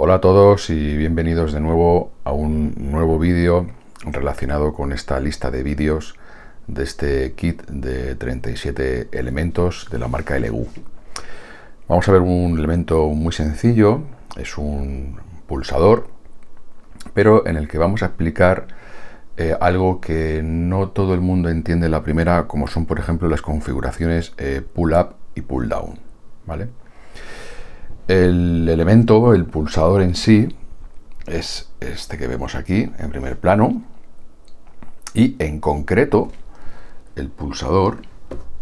Hola a todos y bienvenidos de nuevo a un nuevo vídeo relacionado con esta lista de vídeos de este kit de 37 elementos de la marca LEGO. Vamos a ver un elemento muy sencillo, es un pulsador, pero en el que vamos a explicar algo que no todo el mundo entiende la primera, como son por ejemplo las configuraciones pull up y pull down, ¿vale? El elemento, el pulsador en sí, es este que vemos aquí en primer plano, y en concreto el pulsador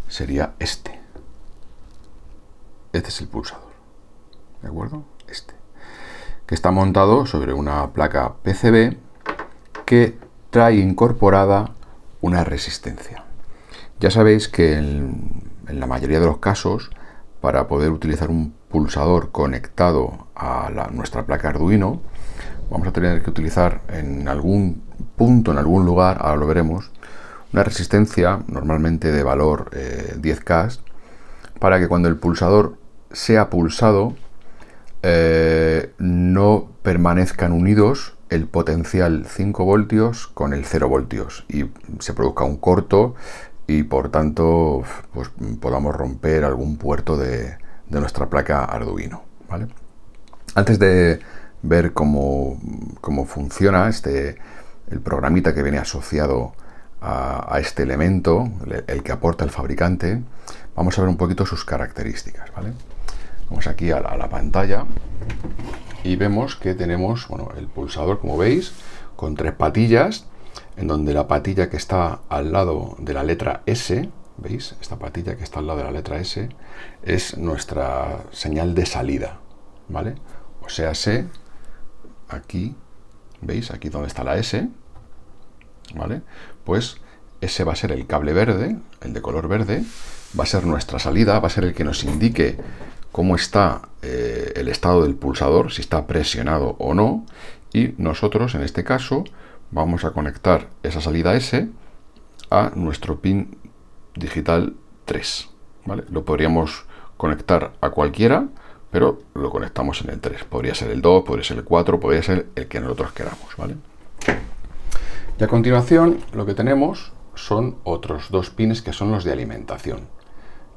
sería este. Este es el pulsador, ¿de acuerdo? Este, que está montado sobre una placa PCB que trae incorporada una resistencia. Ya sabéis que en la mayoría de los casos, para poder utilizar un pulsador conectado a nuestra placa Arduino, vamos a tener que utilizar en algún punto, en algún lugar, ahora lo veremos, una resistencia normalmente de valor 10K, para que cuando el pulsador sea pulsado no permanezcan unidos el potencial 5 voltios con el 0 voltios y se produzca un corto y por tanto pues podamos romper algún puerto de nuestra placa Arduino, ¿vale? Antes de ver cómo funciona el programita que viene asociado a este elemento, el que aporta el fabricante, vamos a ver un poquito sus características, ¿vale? Vamos aquí a la pantalla y vemos que tenemos, bueno, el pulsador, como veis, con tres patillas, en donde la patilla que está al lado de la letra S, ¿veis? Esta patilla que está al lado de la letra S es nuestra señal de salida, ¿vale? O sea, aquí, ¿veis? Aquí donde está la S, ¿vale? Pues ese va a ser el cable verde, el de color verde, va a ser nuestra salida, va a ser el que nos indique cómo está el estado del pulsador, si está presionado o no, y nosotros en este caso vamos a conectar esa salida S a nuestro pin digital 3, ¿vale? Lo podríamos conectar a cualquiera, pero lo conectamos en el 3. Podría ser el 2, podría ser el 4, podría ser el que nosotros queramos, ¿vale? Y a continuación lo que tenemos son otros dos pins que son los de alimentación.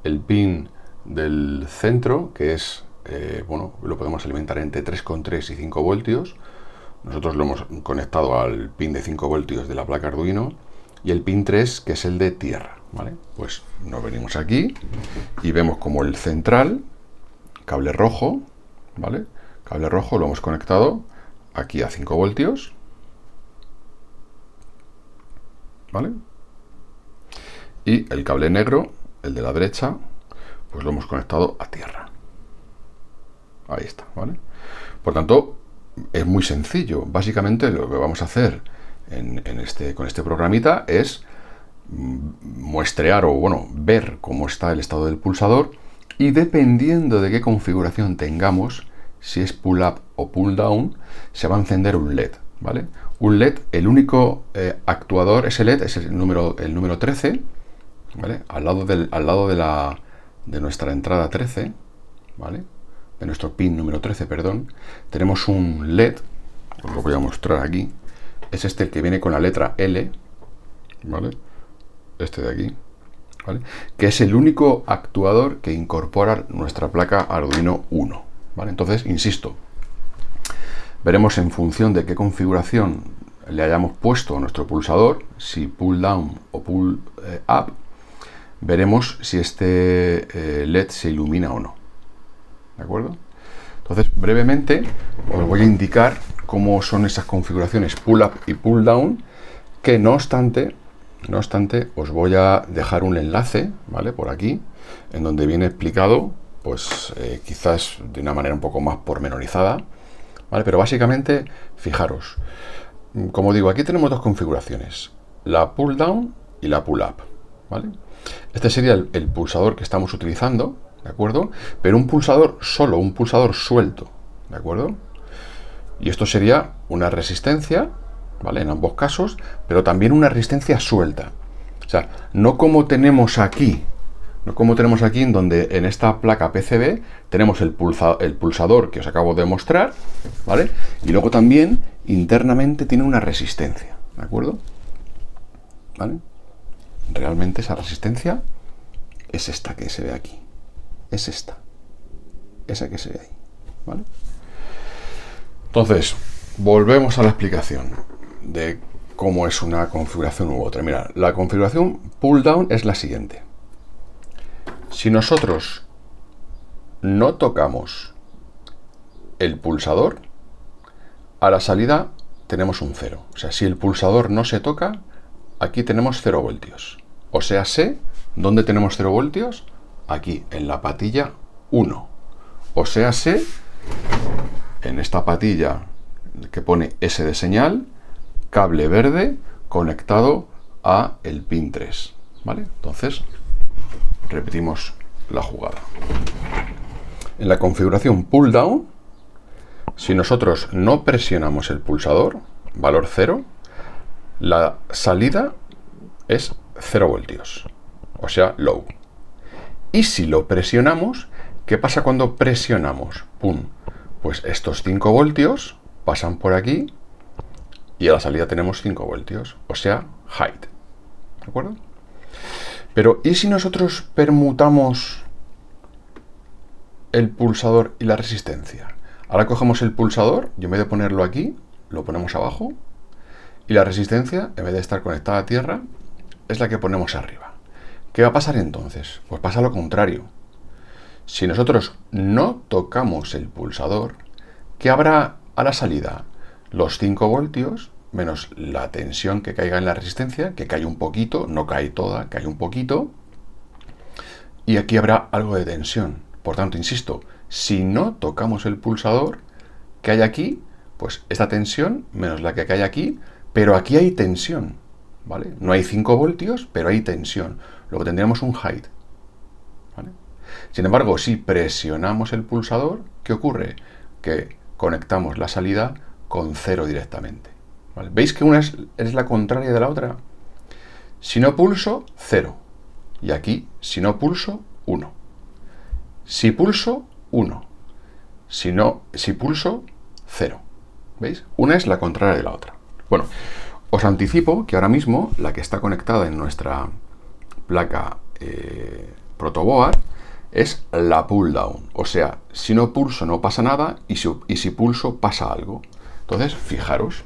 El pin del centro, que es, bueno, lo podemos alimentar entre 3,3 y 5 voltios. Nosotros lo hemos conectado al pin de 5 voltios de la placa Arduino. Y el pin 3, que es el de tierra, ¿vale? Pues nos venimos aquí y vemos como el central, cable rojo, ¿vale? Cable rojo lo hemos conectado aquí a 5 voltios, ¿vale? Y el cable negro, el de la derecha, pues lo hemos conectado a tierra. Ahí está, ¿vale? Por tanto, es muy sencillo. Básicamente lo que vamos a hacer con este programita es muestrear o, bueno, ver cómo está el estado del pulsador, y dependiendo de qué configuración tengamos, si es pull up o pull down, se va a encender un LED, ¿vale? Un LED, el único actuador, ese LED es el número 13, ¿vale? Al lado de nuestra entrada 13, ¿vale? De nuestro pin número 13, perdón, tenemos un LED, os lo voy a mostrar aquí. Es este el que viene con la letra L, ¿vale? Este de aquí, ¿vale? Que es el único actuador que incorpora nuestra placa Arduino 1, ¿vale? Entonces, insisto, veremos en función de qué configuración le hayamos puesto a nuestro pulsador, si pull down o pull up, veremos si este LED se ilumina o no, ¿de acuerdo? Entonces, brevemente, os voy a indicar cómo son esas configuraciones pull up y pull down, que no obstante, os voy a dejar un enlace, ¿vale? Por aquí, en donde viene explicado, pues quizás de una manera un poco más pormenorizada, ¿vale? Pero básicamente, fijaros, como digo, aquí tenemos dos configuraciones, la pull down y la pull up, ¿vale? Este sería el pulsador que estamos utilizando, ¿de acuerdo? Pero un pulsador solo, un pulsador suelto, ¿de acuerdo? Y esto sería una resistencia, ¿vale? En ambos casos, pero también una resistencia suelta. O sea, no como tenemos aquí ¿no? Como tenemos aquí, en donde en esta placa PCB tenemos el pulsador que os acabo de mostrar, ¿vale? Y luego también internamente tiene una resistencia, ¿de acuerdo? ¿Vale? Realmente esa resistencia es esta que se ve aquí. Es esta. Esa que se ve ahí, ¿vale? Entonces, volvemos a la explicación de cómo es una configuración u otra. Mira, la configuración pull down es la siguiente. Si nosotros no tocamos el pulsador, a la salida tenemos un 0. O sea, si el pulsador no se toca, aquí tenemos 0 voltios. O sea, ¿dónde tenemos 0 voltios? Aquí, en la patilla 1. O sea, en esta patilla que pone S de señal, cable verde conectado a el pin 3. ¿Vale? Entonces, repetimos la jugada. En la configuración pull down, si nosotros no presionamos el pulsador, valor 0, la salida es 0 voltios, o sea, low. Y si lo presionamos, ¿qué pasa cuando presionamos? ¡Pum! Pues estos 5 voltios pasan por aquí y a la salida tenemos 5 voltios, o sea, high. ¿De acuerdo? Pero, ¿y si nosotros permutamos el pulsador y la resistencia? Ahora cogemos el pulsador y en vez de ponerlo aquí, lo ponemos abajo. Y la resistencia, en vez de estar conectada a tierra, es la que ponemos arriba. ¿Qué va a pasar entonces? Pues pasa lo contrario. Si nosotros no tocamos el pulsador, ¿qué habrá a la salida? Los 5 voltios menos la tensión que caiga en la resistencia, que cae un poquito, no cae toda, cae un poquito. Y aquí habrá algo de tensión. Por tanto, insisto, si no tocamos el pulsador, ¿qué hay aquí? Pues esta tensión menos la que hay aquí, pero aquí hay tensión, ¿vale? No hay 5 voltios, pero hay tensión. Luego tendríamos un height, ¿vale? Sin embargo, si presionamos el pulsador, ¿qué ocurre? Que conectamos la salida con 0 directamente, ¿vale? ¿Veis que una es la contraria de la otra? Si no pulso, 0. Y aquí, si no pulso, 1. Si pulso, 1. Si pulso, 0. ¿Veis? Una es la contraria de la otra. Bueno, os anticipo que ahora mismo la que está conectada en nuestra placa protoboard es la pull down. O sea, si no pulso no pasa nada y si pulso pasa algo. Entonces, fijaros.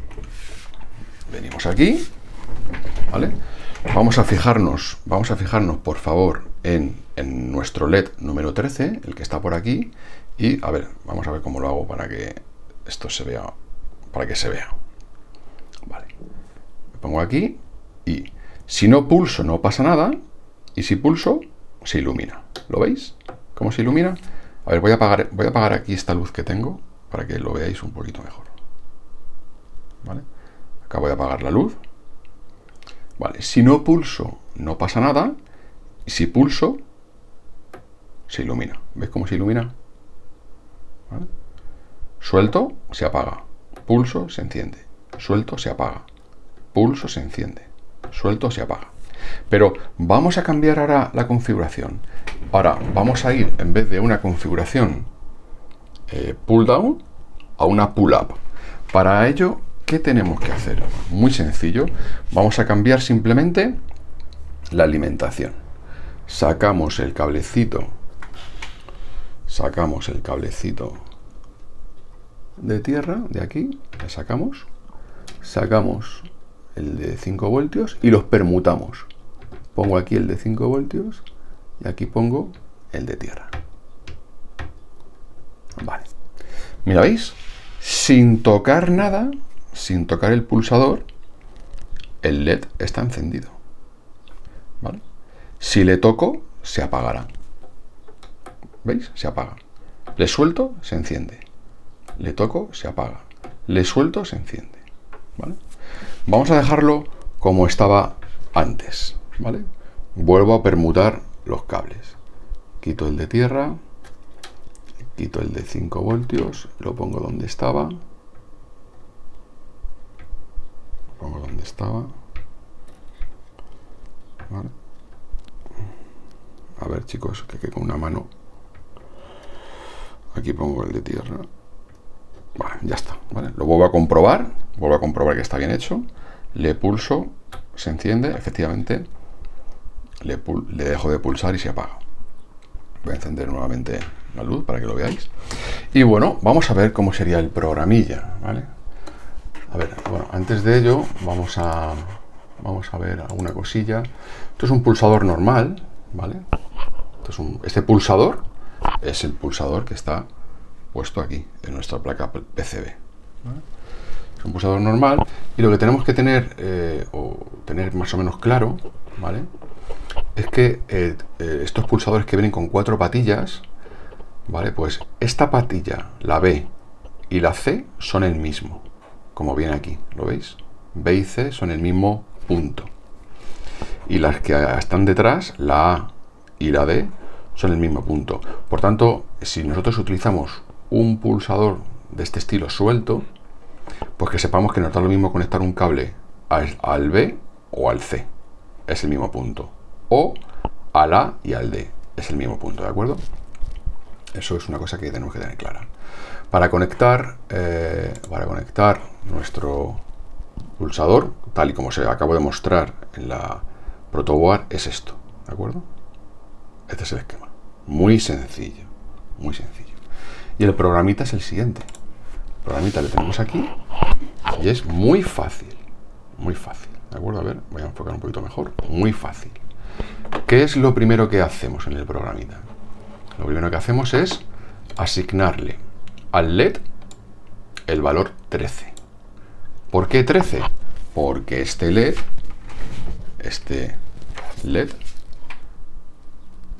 Venimos aquí, ¿vale? Vamos a fijarnos, por favor, en nuestro LED número 13, el que está por aquí. Y, a ver, vamos a ver cómo lo hago para que esto se vea, para que se vea. Vale. Me pongo aquí y si no pulso no pasa nada. Y si pulso, se ilumina. ¿Lo veis? ¿Cómo se ilumina? A ver, voy a apagar aquí esta luz que tengo para que lo veáis un poquito mejor. ¿Vale? Acá voy a apagar la luz. Vale, si no pulso, no pasa nada. Y si pulso, se ilumina. ¿Veis cómo se ilumina? ¿Vale? Suelto, se apaga. Pulso, se enciende. Suelto, se apaga. Pulso, se enciende. Suelto, se apaga. Pero vamos a cambiar ahora la configuración. Ahora vamos a ir, en vez de una configuración pull down, a una pull up. Para ello, ¿qué tenemos que hacer? Muy sencillo. Vamos a cambiar simplemente la alimentación. Sacamos el cablecito de tierra, de aquí, le sacamos el de 5 voltios y los permutamos. Pongo aquí el de 5 voltios y aquí pongo el de tierra. Vale. Mira, ¿veis? Sin tocar nada, sin tocar el pulsador, el LED está encendido. ¿Vale? Si le toco, se apagará. ¿Veis? Se apaga. Le suelto, se enciende. Le toco, se apaga. Le suelto, se enciende. ¿Vale? Vamos a dejarlo como estaba antes. ¿Vale? Vuelvo a permutar los cables. Quito el de tierra. Quito el de 5 voltios. Lo pongo donde estaba. ¿Vale? A ver, chicos, que con una mano. Aquí pongo el de tierra. Vale, ya está, ¿vale? Lo vuelvo a comprobar que está bien hecho. Le pulso, se enciende, efectivamente. Le dejo de pulsar y se apaga. Voy a encender nuevamente la luz para que lo veáis. Y bueno, vamos a ver cómo sería el programilla, ¿vale? A ver, bueno, antes de ello vamos a ver alguna cosilla. Esto es un pulsador normal, ¿vale? Este pulsador es el pulsador que está puesto aquí en nuestra placa PCB, ¿vale? Es un pulsador normal y lo que tenemos que tener o tener más o menos claro, ¿vale? Es que estos pulsadores que vienen con 4 patillas, ¿vale? Pues esta patilla, la B y la C, son el mismo, como viene aquí, ¿lo veis? B y C son el mismo punto. Y las que están detrás, la A y la D, son el mismo punto. Por tanto, si nosotros utilizamos un pulsador de este estilo suelto, pues que sepamos que nos da lo mismo conectar un cable al B o al C, es el mismo punto. O al A y al D, es el mismo punto, ¿de acuerdo? Eso es una cosa que tenemos que tener clara. Para conectar nuestro pulsador, tal y como se acabo de mostrar en la protoboard, es esto, ¿de acuerdo? Este es el esquema. Muy sencillo, muy sencillo. Y el programita es el siguiente. El programita lo tenemos aquí y es muy fácil, ¿de acuerdo? A ver, voy a enfocar un poquito mejor. Muy fácil. ¿Qué es lo primero que hacemos en el programita? Lo primero que hacemos es asignarle al LED el valor 13. ¿Por qué 13? Porque este LED,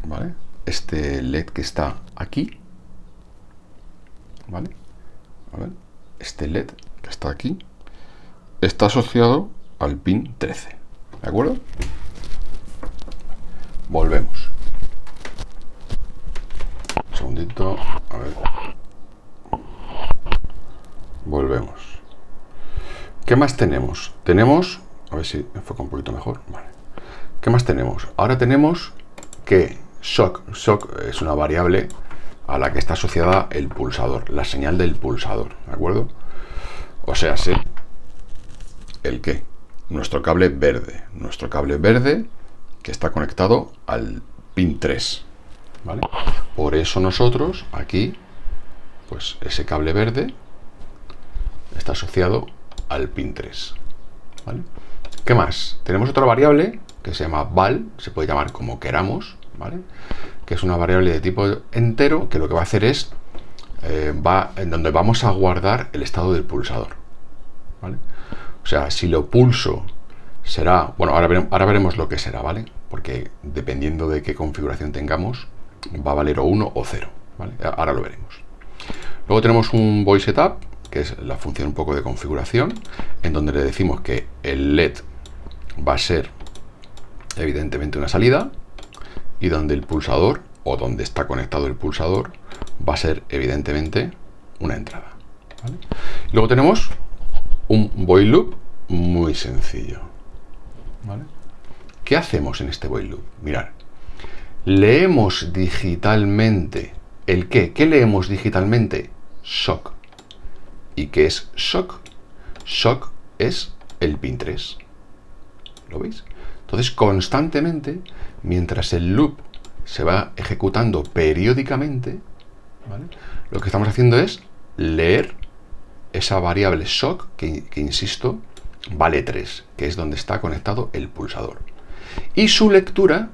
¿vale? Este LED que está aquí, ¿vale? A ver, este LED que está aquí está asociado al pin 13, ¿de acuerdo? Volvemos. Un segundito, a ver. Volvemos. ¿Qué más tenemos? Tenemos, a ver si enfoca un poquito mejor. Vale. ¿Qué más tenemos? Ahora tenemos que shock es una variable a la que está asociada el pulsador, la señal del pulsador, ¿de acuerdo? O sea, sí, ¿el qué? Nuestro cable verde que está conectado al pin 3, ¿vale? Por eso nosotros aquí, pues ese cable verde está asociado al pin 3, ¿vale? ¿Qué más? Tenemos otra variable que se llama val, se puede llamar como queramos, ¿vale? Que es una variable de tipo entero que lo que va a hacer es en donde vamos a guardar el estado del pulsador, ¿vale? O sea, si lo pulso será, bueno, ahora veremos lo que será, ¿vale? Porque dependiendo de qué configuración tengamos, va a valer o 1 o 0, ¿vale? Ahora lo veremos. Luego tenemos un voice setup, que es la función un poco de configuración, en donde le decimos que el LED va a ser evidentemente una salida y donde el pulsador, o donde está conectado el pulsador, va a ser evidentemente una entrada, ¿vale? Luego tenemos un while loop muy sencillo, ¿vale? ¿Qué hacemos en este while loop? Mirad, leemos digitalmente ¿el qué? ¿Qué leemos digitalmente? Shock. ¿Y qué es shock? Shock es el pin 3. ¿Lo veis? Entonces, constantemente, mientras el loop se va ejecutando periódicamente, ¿vale? Lo que estamos haciendo es leer esa variable shock que insisto, vale 3, que es donde está conectado el pulsador. Y su lectura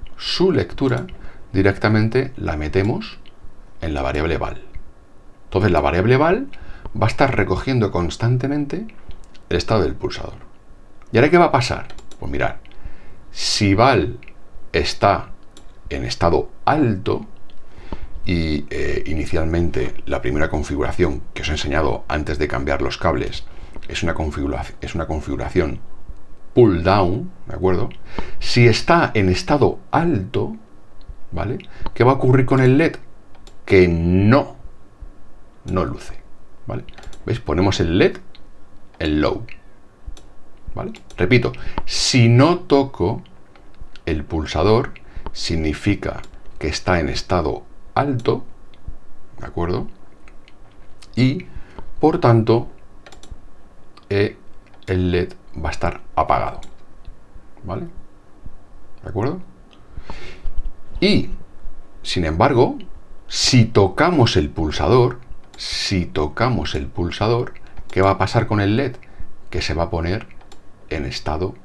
directamente la metemos en la variable val. Entonces, la variable val va a estar recogiendo constantemente el estado del pulsador. ¿Y ahora qué va a pasar? Pues mirad, si val está en estado alto y inicialmente la primera configuración que os he enseñado antes de cambiar los cables es una configuración pull down, ¿de acuerdo? Si está en estado alto, ¿vale? ¿Qué va a ocurrir con el LED? Que no luce, ¿vale? ¿Veis? Ponemos el LED en low, ¿vale? Repito, si no toco el pulsador, significa que está en estado alto, ¿de acuerdo? Y, por tanto, el LED va a estar apagado, ¿vale? ¿De acuerdo? Y, sin embargo, si tocamos el pulsador, ¿qué va a pasar con el LED? Que se va a poner en estado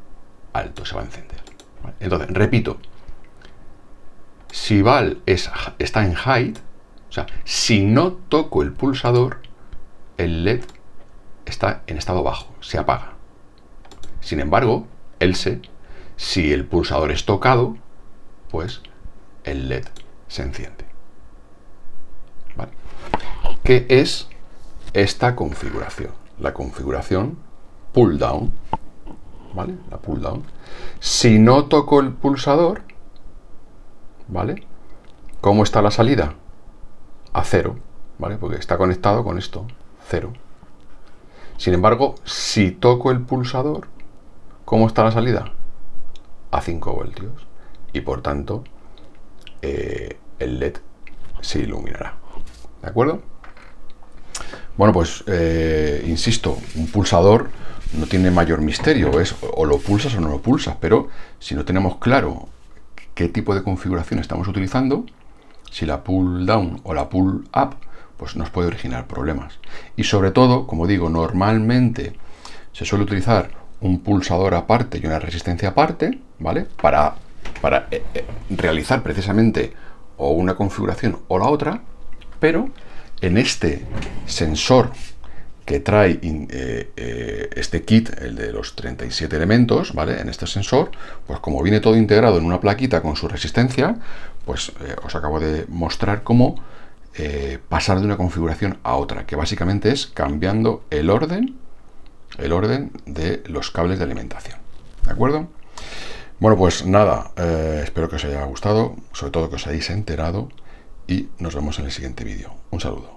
alto, se va a encender. ¿Vale? Entonces, repito, si val está en high, o sea, si no toco el pulsador, el LED está en estado bajo, se apaga. Sin embargo, else, si el pulsador es tocado, pues el LED se enciende. ¿Vale? ¿Qué es esta configuración? La configuración pull down, ¿vale? La pull down. Si no toco el pulsador, ¿vale? ¿Cómo está la salida? A 0, ¿vale? Porque está conectado con esto, 0. Sin embargo, si toco el pulsador, ¿cómo está la salida? A 5 voltios. Y por tanto, el LED se iluminará. ¿De acuerdo? Bueno, pues, insisto, un pulsador no tiene mayor misterio. Es o lo pulsas o no lo pulsas. Pero si no tenemos claro qué tipo de configuración estamos utilizando, si la pull down o la pull up, pues nos puede originar problemas. Y sobre todo, como digo, normalmente se suele utilizar un pulsador aparte y una resistencia aparte, ¿vale? Para realizar precisamente o una configuración o la otra, pero en este sensor que trae este kit, el de los 37 elementos, ¿vale? En este sensor, pues como viene todo integrado en una plaquita con su resistencia, pues os acabo de mostrar cómo pasar de una configuración a otra, que básicamente es cambiando el orden de los cables de alimentación. ¿De acuerdo? Bueno, pues nada, espero que os haya gustado, sobre todo que os hayáis enterado, y nos vemos en el siguiente vídeo. Un saludo.